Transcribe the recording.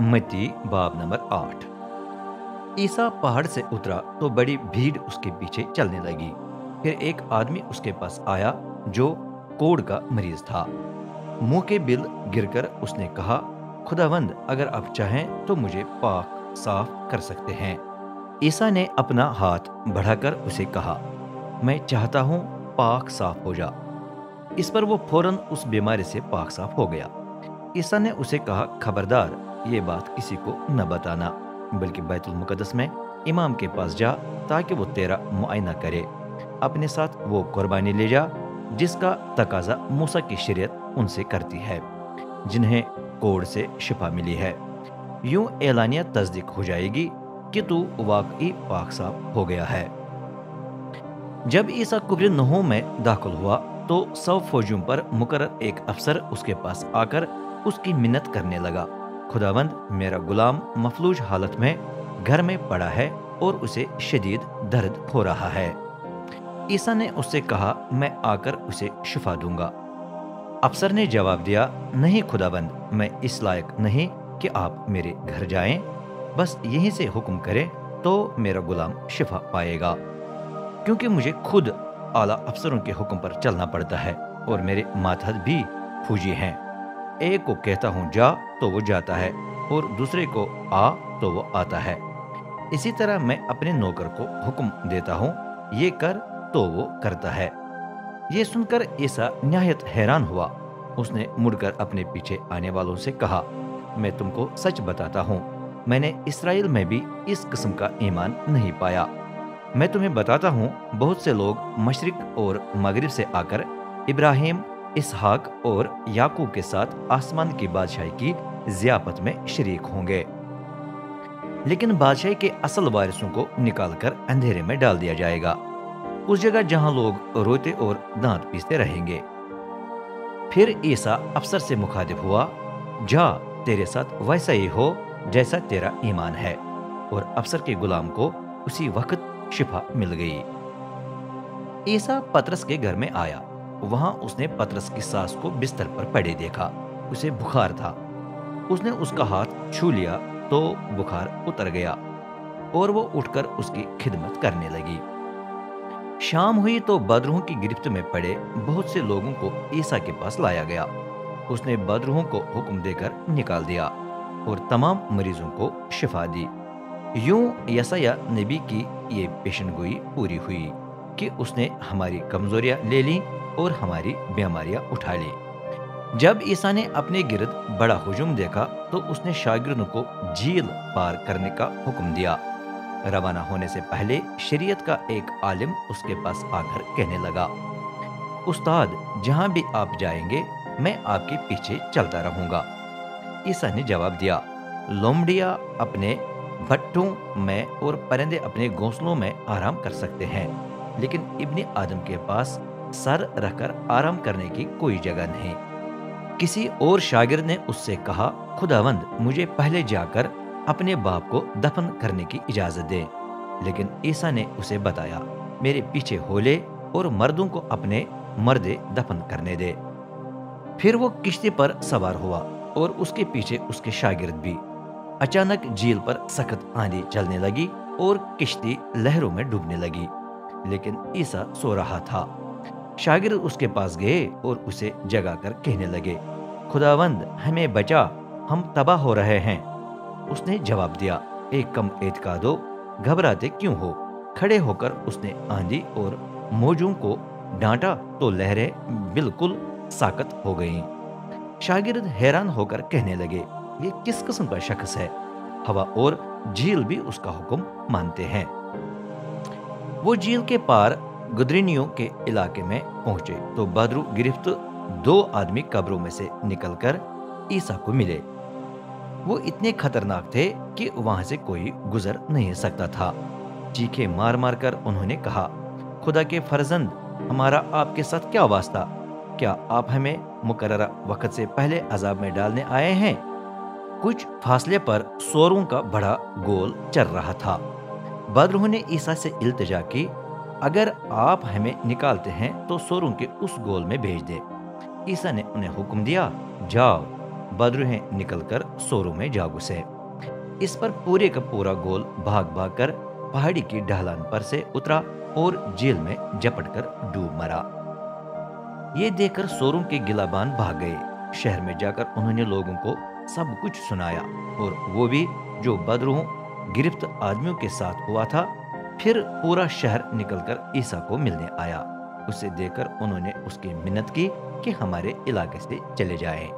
मत्ती बाब नंबर 8। ईसा पहाड़ से उतरा तो बड़ी भीड़ उसके पीछे चलने लगी। फिर एक आदमी उसके पास आया जो कोढ़ का मरीज था। मुंह के बिल गिरकर उसने कहा, खुदावंद, अगर आप चाहें तो मुझे पाक साफ कर सकते हैं। ईसा ने अपना हाथ बढ़ाकर उसे कहा, मैं चाहता हूँ, पाक साफ हो जा। इस पर वो फौरन उस बीमारी से पाक साफ हो गया। ईसा ने उसे कहा, खबरदार, ये बात किसी को न बताना, बल्कि बैतुल मुकद्दस में इमाम के पास जा ताकि वो तेरा मुआयना करे। अपने साथ वो कुर्बानी ले जा जिसका तकाजा मूसा की शरीयत उनसे करती है, जिन्हें कोढ़ से शिफा मिली है। यूं एलानिया तस्दीक हो जाएगी कि तू वाकई पाक साफ हो गया है। जब ईसा कुफरनहूम में दाखिल हुआ तो 100 फौजियों पर मुकर्रर एक अफसर उसके पास आकर उसकी मिन्नत करने लगा, खुदावंद, मेरा गुलाम मफलूज हालत में घर में पड़ा है और उसे शदीद दर्द हो रहा है। ईसा ने उससे कहा, मैं आकर उसे शिफा दूंगा। अफसर ने जवाब दिया, नहीं खुदावंद, मैं इस लायक नहीं कि आप मेरे घर जाएं, बस यहीं से हुक्म करें तो मेरा गुलाम शिफा पाएगा, क्योंकि मुझे खुद आला अफसरों के हुक्म पर चलना पड़ता है और मेरे मातहत भी फौजी हैं। एक को कहता हूँ जा तो वो जाता है और दूसरे को आ तो वो आता है। इसी तरह मैं अपने नौकर को हुक्म देता हूँ, ये कर तो वो करता है। ये सुनकर ईसा निहायत हैरान हुआ। उसने मुड़कर अपने पीछे आने वालों से कहा, मैं तुमको सच बताता हूँ, मैंने इसराइल में भी इस किस्म का ईमान नहीं पाया। मैं तुम्हें बताता हूँ, बहुत से लोग मशरिक और मगरिब से आकर इब्राहिम, इसहाक और याकूब के साथ आसमान की बादशाही की ज़ियाफत में शरीक होंगे, लेकिन बादशाही के असल वारिसों को निकालकर अंधेरे में डाल दिया जाएगा, उस जगह जहां लोग रोते और दांत पीसते रहेंगे। फिर ईसा अफसर से मुखातिब हुआ, जा, तेरे साथ वैसा ही हो जैसा तेरा ईमान है। और अफसर के गुलाम को उसी वक्त शिफा मिल गई। ईसा पतरस के घर में आया। वहां उसने पतरस की सास को बिस्तर पर पड़े देखा। उसे बुखार था। उसने उसका हाथ छू लिया तो बुखार उतर गया और वो उठकर उसकी खिदमत करने लगी। शाम हुई तो बदरूहों की गिरफ्त में पड़े बहुत से लोगों को ईसा के पास लाया गया। उसने बदरूहों को हुक्म देकर निकाल दिया और तमाम मरीजों को शिफा दी। यूं यसाया नबी की ये पेशनगोई पूरी हुई कि उसने हमारी कमजोरियां ले ली और हमारी बीमारियां उठा ली। जब ईसा ने अपने गिर्द बड़ा हुजूम देखा तो उसने शागिर्दों को झील पार करने का हुक्म दिया। रवाना होने से पहले शरीयत का एक आलिम उसके पास आकर कहने लगा, उस्ताद, जहां भी आप जाएंगे मैं आपके पीछे चलता रहूंगा। ईसा ने जवाब दिया, लोमड़ियां अपने भट्टों में और परिंदे अपने घोंसलों में आराम कर सकते हैं, लेकिन इब्ने आदम के पास सर रखकर आराम करने की कोई जगह नहीं। किसी और शागिर्द ने उससे कहा, खुदावंद, मुझे पहले जाकर अपने बाप को दफन करने की इजाजत दे। लेकिन ईसा ने उसे बताया, मेरे पीछे हो ले और मर्दों को अपने मर्दे दफन करने दे। फिर वो किश्ती पर सवार हुआ और उसके पीछे उसके शागिर्द भी। अचानक झील पर सख्त आंधी चलने लगी और किश्ती लहरों में डूबने लगी, लेकिन ईसा सो रहा था। शागिर्द उसके पास गए और उसे जगाकर कहने लगे, खुदावंद, हमें बचा, हम तबाह हो रहे हैं। उसने जवाब दिया, एक कम एतकादो, घबराते क्यों हो? खड़े होकर उसने आंधी और मौजों को डांटा तो लहरें बिल्कुल साकत हो गईं। शागिर्द हैरान होकर कहने लगे, ये किस किस्म का शख्स है? हवा और झील भी उसका हुक्म मानते हैं। वो झील के पार गुदरिनियों के इलाके में पहुंचे तो बदरू गिरफ्त 2 आदमी कब्रों में से निकलकर ईसा को मिले। वो इतने खतरनाक थे कि वहां से कोई गुजर नहीं सकता था। चीखे मार मार कर उन्होंने कहा, खुदा के फर्जंद, हमारा आपके साथ क्या वास्ता? क्या आप हमें मुकर्ररा वक्त से पहले अजाब में डालने आए हैं? कुछ फासले पर सोरों का बड़ा गोल चल रहा था। बदरूहों ने ईसा से इल्तिजा की, अगर आप हमें निकालते हैं तो सोरों के उस गोल में भेज दे। ईसा ने उन्हें हुक्म दिया, जाओ। बदरूहें निकलकर सोरों में जा घुसे। اس پر پورے کا پورا گول بھاگ بھاگ کر پہاڑی کی ڈھلان پر سے اترا اور جیل میں جپٹ کر ڈوب مرا۔ یہ دیکھ کر سوروں کے گلابان بھاگ گئے۔ شہر میں جا کر انہوں نے لوگوں کو سب کچھ سنایا، اور وہ بھی جو بدروحوں گرفت آدمیوں کے ساتھ ہوا تھا۔ پھر پورا شہر نکل کر عیسیٰ کو ملنے آیا۔ اسے دیکھ کر انہوں نے اس کی منت کی کہ ہمارے علاقے سے چلے جائیں۔